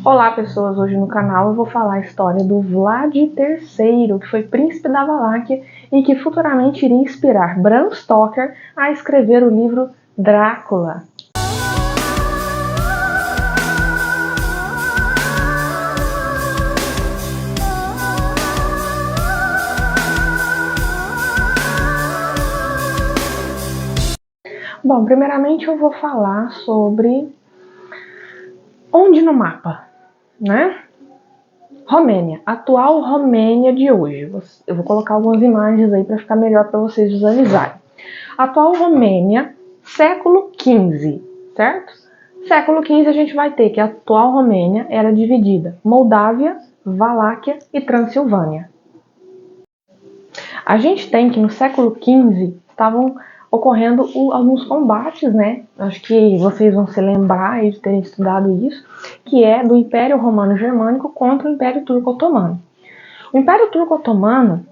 Olá pessoas, hoje no canal eu vou falar a história do Vlad III, que foi príncipe da Valáquia e que futuramente iria inspirar Bram Stoker a escrever o livro Drácula. Bom, primeiramente eu vou falar sobre onde no mapa, né? Romênia, atual Romênia de hoje. Eu vou colocar algumas imagens aí para ficar melhor para vocês visualizarem. Atual Romênia, século XV, certo? Século XV a gente vai ter que a atual Romênia era dividida Moldávia, Valáquia e Transilvânia. A gente tem que no século XV estavam ocorrendo alguns combates, né? Acho que vocês vão se lembrar de terem estudado isso, que é do Império Romano Germânico contra o Império Turco Otomano. O Império Turco Otomano,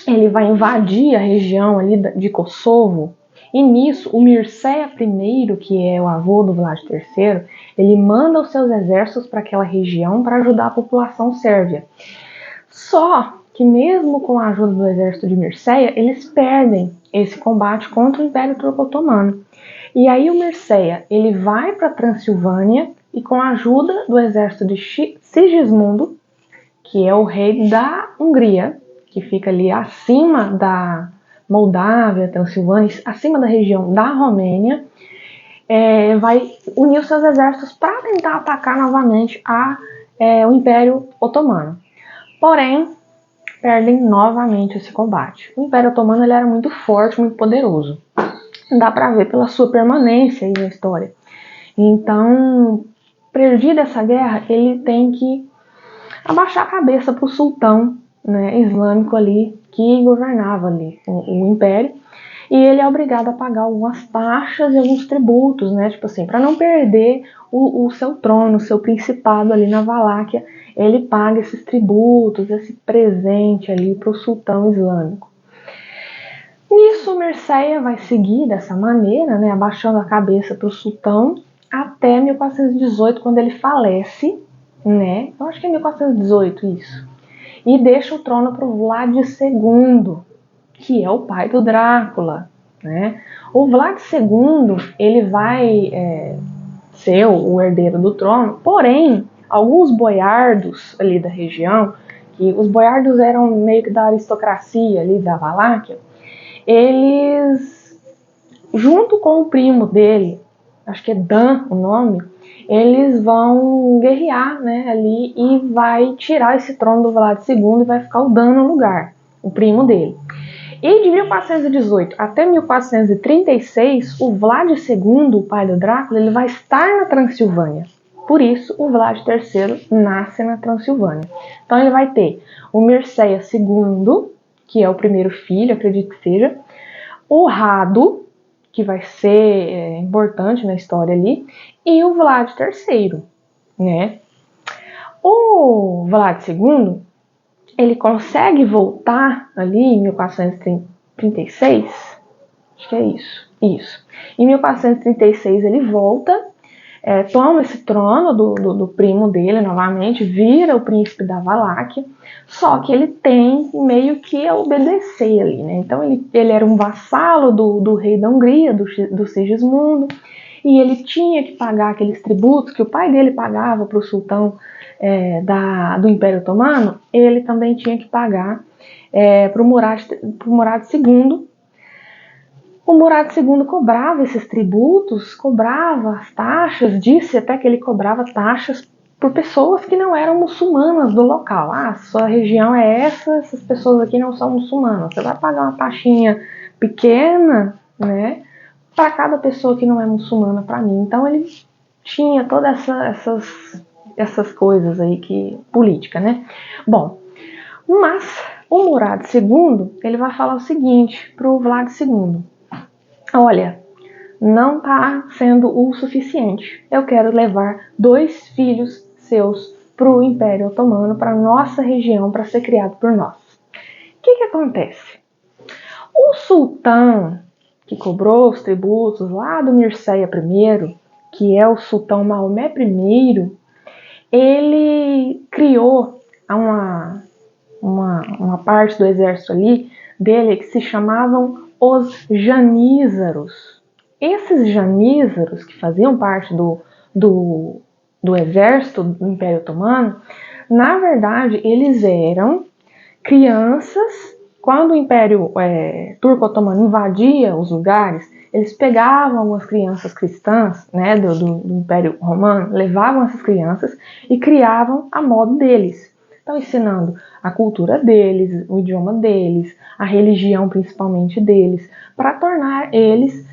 ele vai invadir a região ali de Kosovo, e nisso o Mircea I, que é o avô do Vlad III, ele manda os seus exércitos para aquela região para ajudar a população sérvia. Só que mesmo com a ajuda do exército de Mircea, eles perdem esse combate contra o Império Turco Otomano. E aí o Mircea, ele vai para a Transilvânia e com a ajuda do exército de Sigismundo, que é o rei da Hungria, que fica ali acima da Moldávia, Transilvânia, acima da região da Romênia, vai unir os seus exércitos para tentar atacar novamente o Império Otomano. Porém, perdem novamente esse combate. O Império Otomano ele era muito forte, muito poderoso. Dá para ver pela sua permanência aí na história. Então, perdida essa guerra, ele tem que abaixar a cabeça para o sultão, né, islâmico ali, que governava ali o império. E ele é obrigado a pagar algumas taxas e alguns tributos, né? Tipo assim, para não perder o seu trono, o seu principado ali na Valáquia, ele paga esses tributos, esse presente ali para o sultão islâmico. Nisso, Mircea vai seguir dessa maneira, né? Abaixando a cabeça para o sultão, até 1418, quando ele falece, né? Eu acho que é 1418 isso. E deixa o trono para o Vlad II, que é o pai do Drácula, né? O Vlad II, ele vai ser o herdeiro do trono, porém, alguns boiardos ali da região, que os boiardos eram meio que da aristocracia ali da Valáquia, eles, junto com o primo dele, acho que é Dan o nome, eles vão guerrear, né, ali e vai tirar esse trono do Vlad II e vai ficar o Dan no lugar, o primo dele. E de 1418 até 1436, o Vlad II, o pai do Drácula, ele vai estar na Transilvânia. Por isso, o Vlad III nasce na Transilvânia. Então ele vai ter o Mircea II, que é o primeiro filho, acredito que seja, o Rado, que vai ser importante na história ali, e o Vlad III, né? O Vlad II, ele consegue voltar ali em 1436, acho que é isso. Em 1436 ele volta, toma esse trono do primo dele novamente, vira o príncipe da Valáquia, só que ele tem meio que a obedecer ali, né? Então ele era um vassalo do rei da Hungria, do Sigismundo, e ele tinha que pagar aqueles tributos que o pai dele pagava para o sultão do Império Otomano, ele também tinha que pagar para o Murad II. O Murad II cobrava esses tributos, cobrava as taxas, disse até que ele cobrava taxas por pessoas que não eram muçulmanas do local. Sua região é essas pessoas aqui não são muçulmanas. Você vai pagar uma taxinha pequena, né, para cada pessoa que não é muçulmana para mim. Então ele tinha todas essas coisas aí política, né? Bom, mas o Murad II, ele vai falar o seguinte pro Vlad II: olha, não tá sendo o suficiente. Eu quero levar 2 filhos seus pro Império Otomano, para nossa região, para ser criado por nós. O que acontece? O sultão que cobrou os tributos lá do Mircea I, que é o sultão Maomé I, ele criou uma parte do exército ali dele que se chamavam os janízaros. Esses janízaros, que faziam parte do exército do Império Otomano, na verdade, eles eram crianças. Quando o Império Turco-Otomano invadia os lugares, eles pegavam algumas crianças cristãs, né, do Império Romano, levavam essas crianças e criavam a modo deles. Então, ensinando a cultura deles, o idioma deles, a religião principalmente deles, para tornar eles,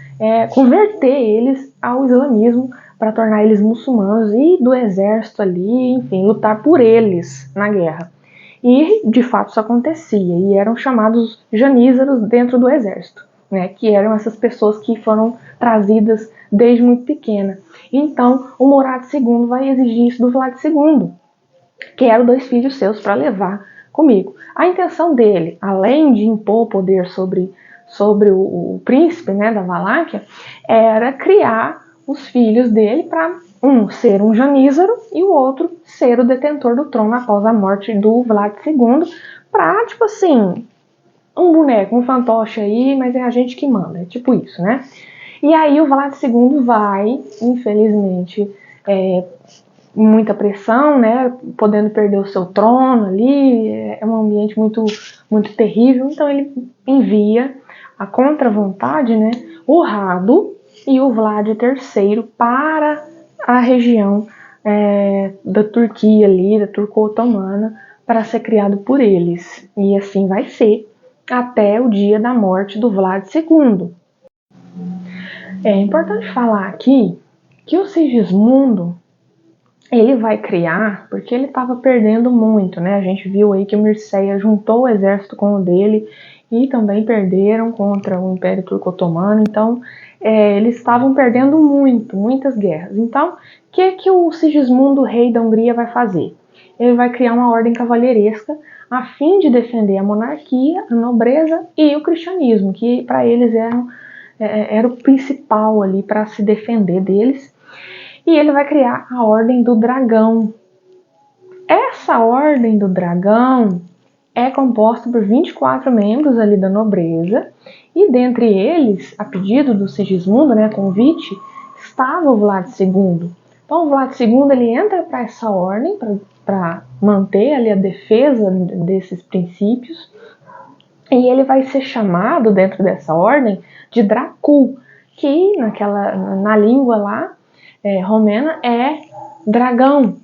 converter eles ao islamismo, para tornar eles muçulmanos e do exército ali, enfim, lutar por eles na guerra. E, de fato, isso acontecia, e eram chamados janízaros dentro do exército, né, que eram essas pessoas que foram trazidas desde muito pequena. Então, o Murad II vai exigir isso do Vlad II, quero 2 filhos seus para levar comigo. A intenção dele, além de impor poder sobre o príncipe, né, da Valáquia, era criar os filhos dele para um ser um janízaro e o outro ser o detentor do trono após a morte do Vlad II, para, tipo assim, um boneco, um fantoche aí, mas é a gente que manda, é tipo isso, né? E aí o Vlad II vai, infelizmente, muita pressão, né, podendo perder o seu trono ali, é um ambiente muito, muito terrível, então ele envia a contra-vontade, né, o Rado e o Vlad III para a região da Turquia ali, da Turco-Otomana, para ser criado por eles, e assim vai ser até o dia da morte do Vlad II. É importante falar aqui que o Sigismundo ele vai criar, porque ele estava perdendo muito, né? A gente viu aí que o Mircea juntou o exército com o dele e também perderam contra o Império Turco-Otomano. Então, eles estavam perdendo muitas guerras. Então, o que o Sigismundo, rei da Hungria, vai fazer? Ele vai criar uma ordem cavalheiresca a fim de defender a monarquia, a nobreza e o cristianismo, que para eles era o principal ali para se defender deles. E ele vai criar a Ordem do Dragão. Essa Ordem do Dragão é composta por 24 membros ali da nobreza, e dentre eles, a pedido do Sigismundo, né, convite, estava o Vlad II. Então o Vlad II ele entra para essa ordem, para manter ali a defesa desses princípios, e ele vai ser chamado dentro dessa ordem de Dracul, que na língua lá, romena é dragão.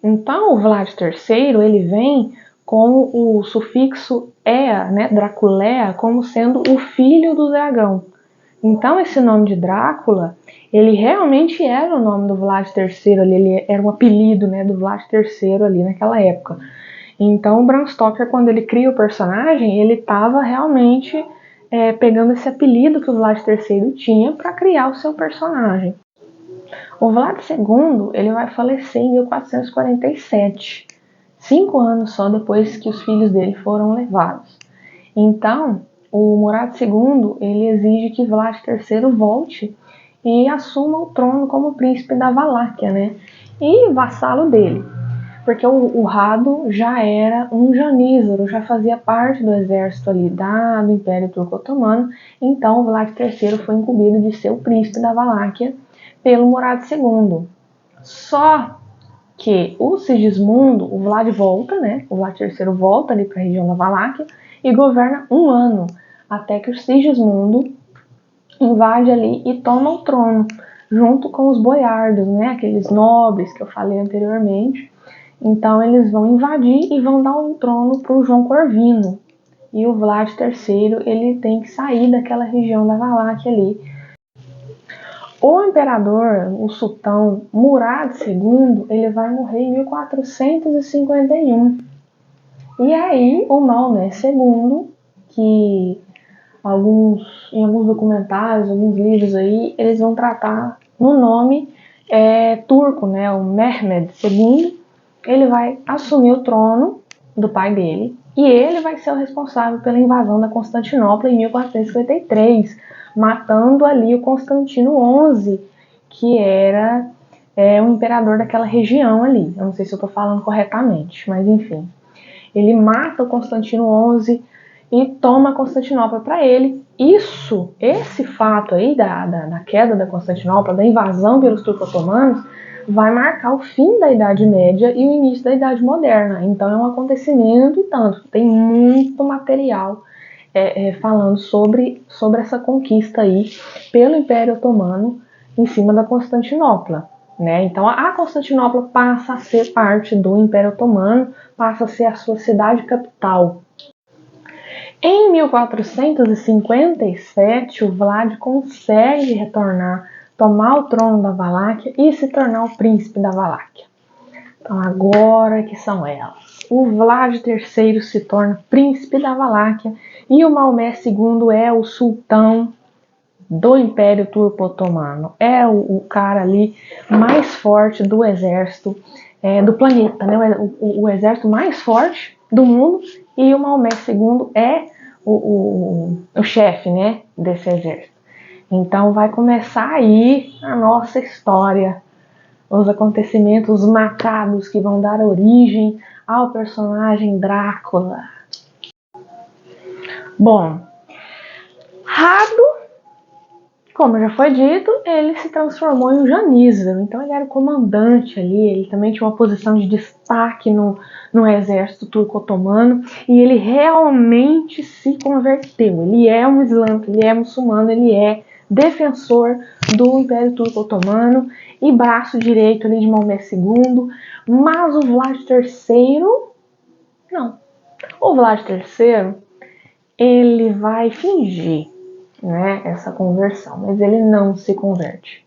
Então o Vlad III ele vem com o sufixo ea, né, Draculea, como sendo o filho do dragão. Então esse nome de Drácula, ele realmente era o nome do Vlad III, ele era um apelido, né, do Vlad III ali naquela época. Então o Bram Stoker, quando ele cria o personagem, ele estava realmente pegando esse apelido que o Vlad III tinha para criar o seu personagem. O Vlad II ele vai falecer em 1447, 5 anos só depois que os filhos dele foram levados. Então, o Murad II ele exige que Vlad III volte e assuma o trono como príncipe da Valáquia, né? E vassalo dele, porque o Rado já era um janízaro, já fazia parte do exército ali do Império Turco-Otomano, então o Vlad III foi incumbido de ser o príncipe da Valáquia pelo Murad II. Só que o Sigismundo, o Vlad volta, né? O Vlad III volta ali para a região da Valáquia e governa 1 ano, até que o Sigismundo invade ali e toma o trono, junto com os boiardos, né? Aqueles nobres que eu falei anteriormente. Então eles vão invadir e vão dar o trono para o João Corvino. E o Vlad III ele tem que sair daquela região da Valáquia ali. O imperador, o sultão Murad II, ele vai morrer em 1451. E aí o Maomé II, que em alguns documentários, alguns livros aí, eles vão tratar no nome turco, né, o Mehmed II, ele vai assumir o trono do pai dele e ele vai ser o responsável pela invasão da Constantinopla em 1453, matando ali o Constantino XI, que era é o imperador daquela região ali. Eu não sei se eu estou falando corretamente, mas enfim. Ele mata o Constantino XI e toma Constantinopla para ele. Esse fato aí da queda da Constantinopla, da invasão pelos turco-otomanos, vai marcar o fim da Idade Média e o início da Idade Moderna. Então é um acontecimento e tanto. Tem muito material falando sobre essa conquista aí pelo Império Otomano em cima da Constantinopla. Né? Então a Constantinopla passa a ser parte do Império Otomano, passa a ser a sua cidade capital. Em 1457, o Vlad consegue retornar, tomar o trono da Valáquia e se tornar o príncipe da Valáquia. Então agora que são elas. O Vlad III se torna príncipe da Valáquia e o Maomé II é o sultão do Império Turco-Otomano. É o cara ali mais forte do exército do planeta, né? O exército mais forte do mundo, e o Maomé II é o chefe, né, desse exército. Então vai começar aí a nossa história, os acontecimentos macabros que vão dar origem ao personagem Drácula. Bom, Rado, como já foi dito, ele se transformou em um janízaro, então ele era o comandante ali, ele também tinha uma posição de destaque no exército turco-otomano, e ele realmente se converteu. Ele é um islâmico, ele é muçulmano, ele é defensor do Império Turco-Otomano e braço direito ali de Maomé II, mas o Vlad III, não. O Vlad III, ele vai fingir, né, essa conversão, mas ele não se converte.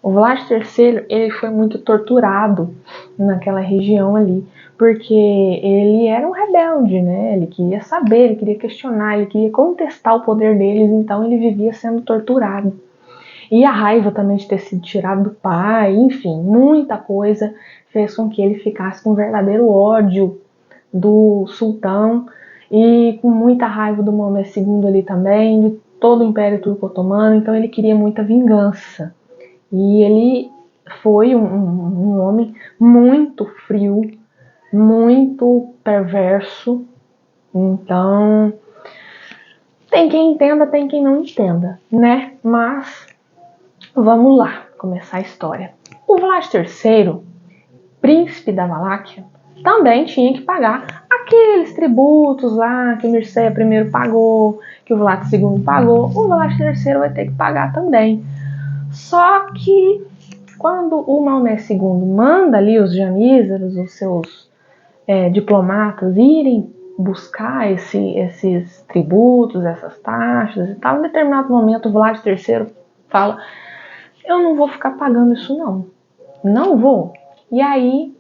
O Vlad III, ele foi muito torturado naquela região ali, porque ele era um rebelde, né? Ele queria saber, ele queria questionar, ele queria contestar o poder deles, então ele vivia sendo torturado. E a raiva também de ter sido tirado do pai, enfim, muita coisa fez com que ele ficasse com um verdadeiro ódio do sultão e com muita raiva do Maomé II ali também, de todo o Império Turco-Otomano, então ele queria muita vingança. E ele foi um homem muito frio, muito perverso. Então, tem quem entenda, tem quem não entenda, né? Mas vamos lá, começar a história. O Vlad III, príncipe da Valáquia, também tinha que pagar aqueles tributos lá que o Mircea I pagou, que o Vlad II pagou. O Vlad III vai ter que pagar também. Só que quando o Maomé II manda ali os janízaros, os seus diplomatas, irem buscar esses tributos, essas taxas e tal, em determinado momento o Vlad III fala: eu não vou ficar pagando isso não vou. E aí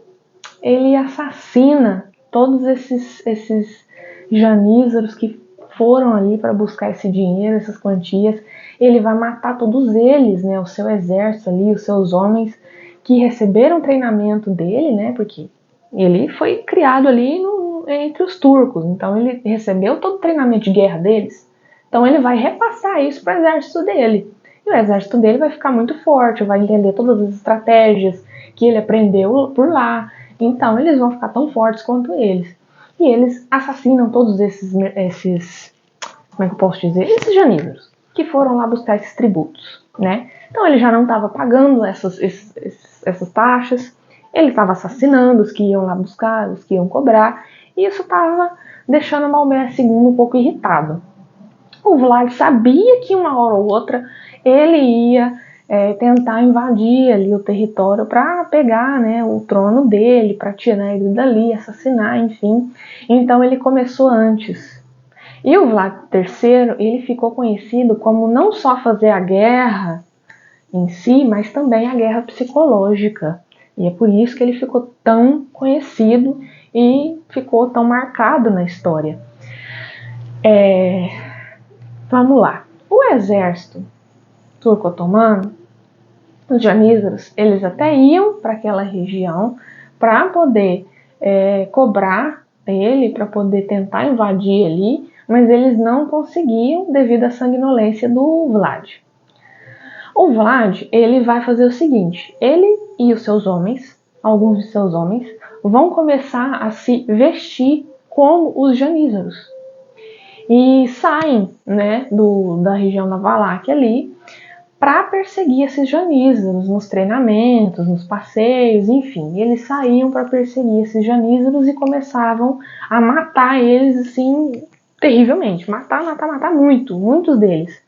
ele assassina todos esses janízaros que foram ali para buscar esse dinheiro, essas quantias. Ele vai matar todos eles, né, o seu exército ali, os seus homens que receberam treinamento dele, né, porque ele foi criado ali entre os turcos, então ele recebeu todo o treinamento de guerra deles. Então ele vai repassar isso para o exército dele. E o exército dele vai ficar muito forte, vai entender todas as estratégias que ele aprendeu por lá. Então eles vão ficar tão fortes quanto eles. E eles assassinam todos esses como é que eu posso dizer? Esses janízaros que foram lá buscar esses tributos, né? Então ele já não estava pagando essas taxas, ele estava assassinando os que iam lá buscar, os que iam cobrar, e isso estava deixando o Maomé II um pouco irritado. O Vlad sabia que uma hora ou outra ele ia tentar invadir ali o território para pegar, né, o trono dele, para tirar ele dali, assassinar, enfim. Então ele começou antes. E o Vlad III, ele ficou conhecido como não só fazer a guerra em si, mas também a guerra psicológica. E é por isso que ele ficou tão conhecido e ficou tão marcado na história. Vamos lá. O exército turco-otomano, os janízaros, eles até iam para aquela região para poder cobrar ele, para poder tentar invadir ali, mas eles não conseguiam devido à sanguinolência do Vlad. O Vlad, ele vai fazer o seguinte, ele e os seus homens, alguns de seus homens, vão começar a se vestir como os janízaros. E saem, né, da região da Valáquia ali, para perseguir esses janízaros nos treinamentos, nos passeios, enfim. Eles saíam para perseguir esses janízaros e começavam a matar eles, assim, terrivelmente. Matar muitos deles.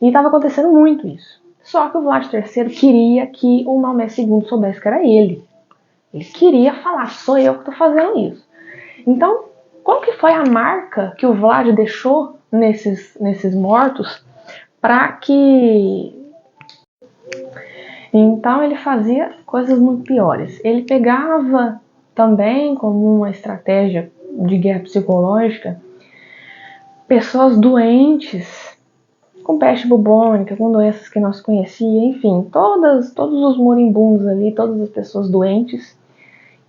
E estava acontecendo muito isso. Só que o Vlad III queria que o Maomé II soubesse que era ele. Ele queria falar, sou eu que estou fazendo isso. Então, qual que foi a marca que o Vlad deixou nesses mortos para que... Então ele fazia coisas muito piores. Ele pegava também, como uma estratégia de guerra psicológica, pessoas doentes, com peste bubônica, com doenças que não se conhecia, enfim, todos os moribundos ali, todas as pessoas doentes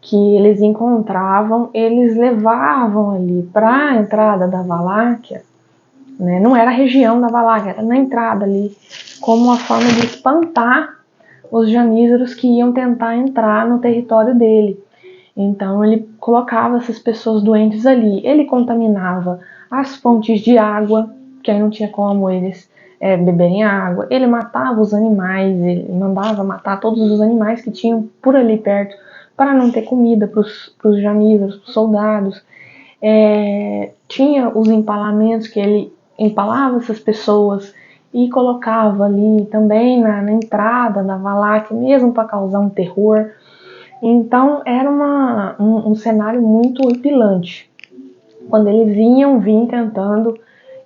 que eles encontravam, eles levavam ali para a entrada da Valáquia, né? Não era a região da Valáquia, era na entrada ali, como uma forma de espantar os janízaros que iam tentar entrar no território dele. Então ele colocava essas pessoas doentes ali, ele contaminava as fontes de água, que aí não tinha como eles beberem água, ele matava os animais, ele mandava matar todos os animais que tinham por ali perto, para não ter comida para os janízaros, para os soldados. Tinha os empalamentos, que ele empalava essas pessoas e colocava ali também na entrada da Valáquia, mesmo para causar um terror. Então era um cenário muito horripilante, quando eles vinham tentando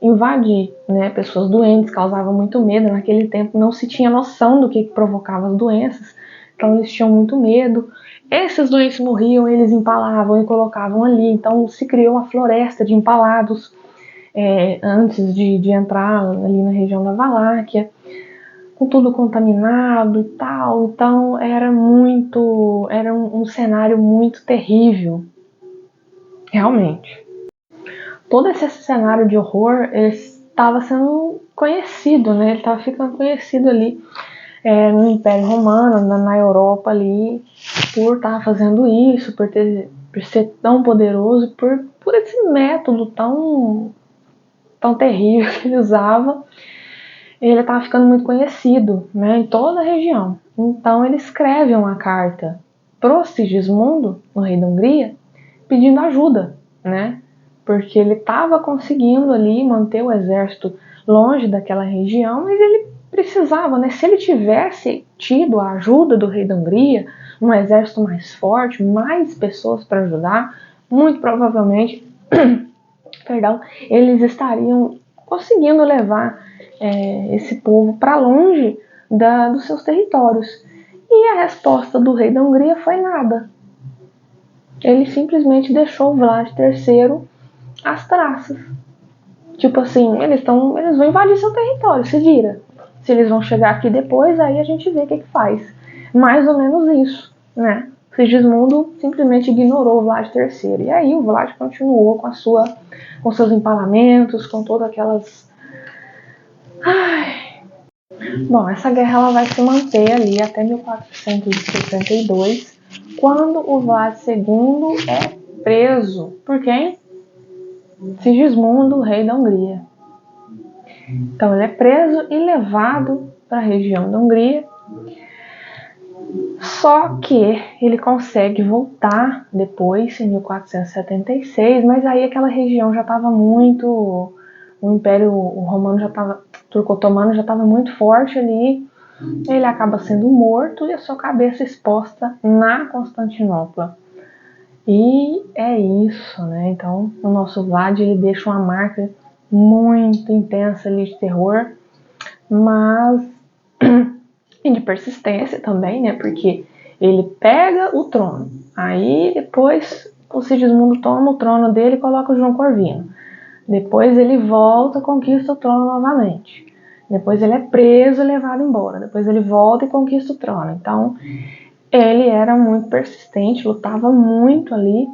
invadir, né? Pessoas doentes, causavam muito medo. Naquele tempo não se tinha noção do que provocava as doenças, então eles tinham muito medo. Esses doentes morriam, eles empalavam e colocavam ali, então se criou uma floresta de empalados antes de entrar ali na região da Valáquia, com tudo contaminado e tal. Então era um cenário muito terrível, realmente. Todo esse cenário de horror estava sendo conhecido, né? Ele estava ficando conhecido ali no Império Romano, na Europa ali, por estar fazendo isso, por ser tão poderoso, por esse método tão terrível que ele usava. Ele estava ficando muito conhecido, né, em toda a região. Então ele escreve uma carta pro Sigismundo, o rei da Hungria, pedindo ajuda, né? Porque ele estava conseguindo ali manter o exército longe daquela região, mas ele precisava, né? Se ele tivesse tido a ajuda do rei da Hungria, um exército mais forte, mais pessoas para ajudar, muito provavelmente, perdão, eles estariam conseguindo levar esse povo para longe dos seus territórios. E a resposta do rei da Hungria foi nada. Ele simplesmente deixou o Vlad III às traças. Tipo assim, eles vão invadir seu território, se vira. Se eles vão chegar aqui depois, aí a gente vê o que faz. Mais ou menos isso, né? Sigismundo simplesmente ignorou o Vlad III. E aí o Vlad continuou com seus empalamentos, com todas aquelas... Bom, essa guerra ela vai se manter ali até 1462, quando o Vlad II é preso. Por quem? Sigismundo, rei da Hungria. Então ele é preso e levado para a região da Hungria. Só que ele consegue voltar depois, em 1476, mas aí aquela região já estava muito... O Império Romano Turco-Otomano já estava muito forte ali. Ele acaba sendo morto e a sua cabeça exposta na Constantinopla. E é isso, né? Então o nosso Vlad, ele deixa uma marca muito intensa ali de terror, mas e de persistência também, né? Porque ele pega o trono, aí depois o Sigismundo toma o trono dele e coloca o João Corvino. Depois ele volta e conquista o trono novamente. Depois ele é preso e levado embora. Depois ele volta e conquista o trono. Então ele era muito persistente, lutava muito ali.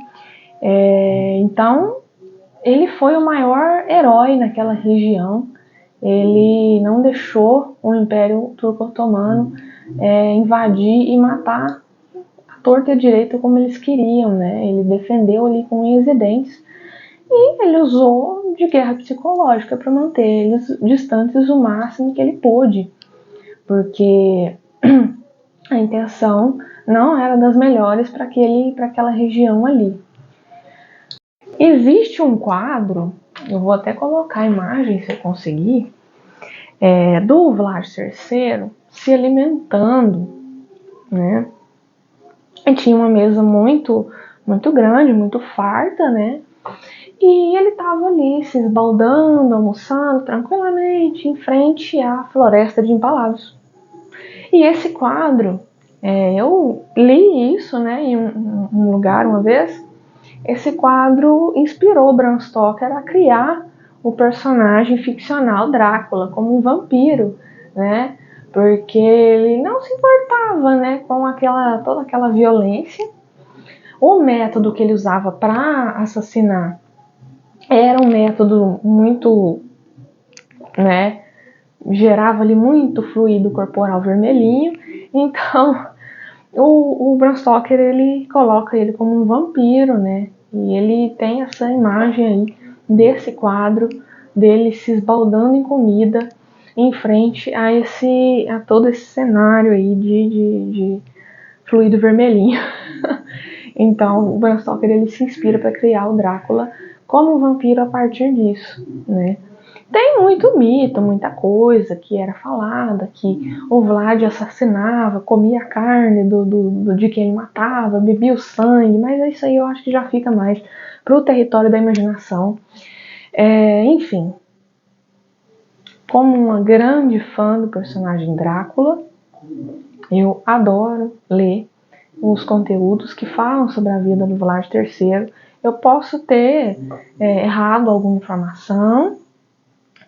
Então ele foi o maior herói naquela região ele não deixou o Império Turco-Otomano invadir e matar a torta e a direita como eles queriam, né? Ele defendeu ali com unhas e dentes e ele usou de guerra psicológica para manter eles distantes o máximo que ele pôde, porque a intenção não era das melhores para aquela região ali. Existe um quadro, eu vou até colocar a imagem se eu conseguir, do Vlad III se alimentando, né? E tinha uma mesa muito grande, muito farta, né? E ele estava ali se esbaldando, almoçando tranquilamente em frente à floresta de empalados. E esse quadro, eu li isso, né, em um lugar uma vez. Esse quadro inspirou Bram Stoker a criar o personagem ficcional Drácula como um vampiro, né? Porque ele não se importava, né, com toda aquela violência. O método que ele usava para assassinar era um método muito, né, gerava ali muito fluido corporal vermelhinho. Então, o Bram Stoker, ele coloca ele como um vampiro, né? E ele tem essa imagem aí desse quadro dele se esbaldando em comida em frente a todo esse cenário aí de fluido vermelhinho. Então, o Bram Stoker, ele se inspira para criar o Drácula como um vampiro a partir disso, né? Tem muito mito, muita coisa que era falada, que o Vlad assassinava, comia a carne de quem ele matava, bebia o sangue, mas isso aí eu acho que já fica mais pro território da imaginação. Enfim, como uma grande fã do personagem Drácula, eu adoro ler os conteúdos que falam sobre a vida do Vlad III. Eu posso ter errado alguma informação,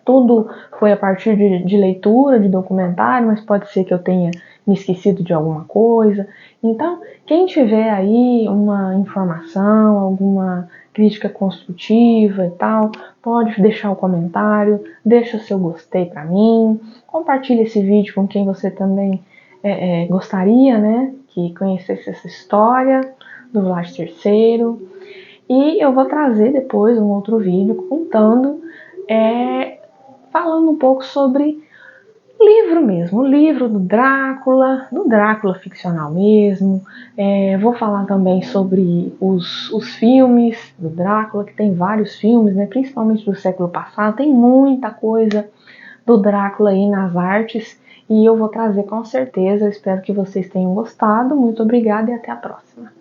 tudo foi a partir de leitura, de documentário, mas pode ser que eu tenha me esquecido de alguma coisa. Então, quem tiver aí uma informação, alguma crítica construtiva e tal, pode deixar o comentário, deixa o seu gostei para mim, compartilhe esse vídeo com quem você também gostaria, né, que conhecesse essa história do Vlad III. E eu vou trazer depois um outro vídeo contando falando um pouco sobre livro mesmo, o livro do Drácula ficcional mesmo. Vou falar também sobre os filmes do Drácula, que tem vários filmes, né, principalmente do século passado, tem muita coisa do Drácula aí nas artes, e eu vou trazer com certeza. Eu espero que vocês tenham gostado. Muito obrigada e até a próxima.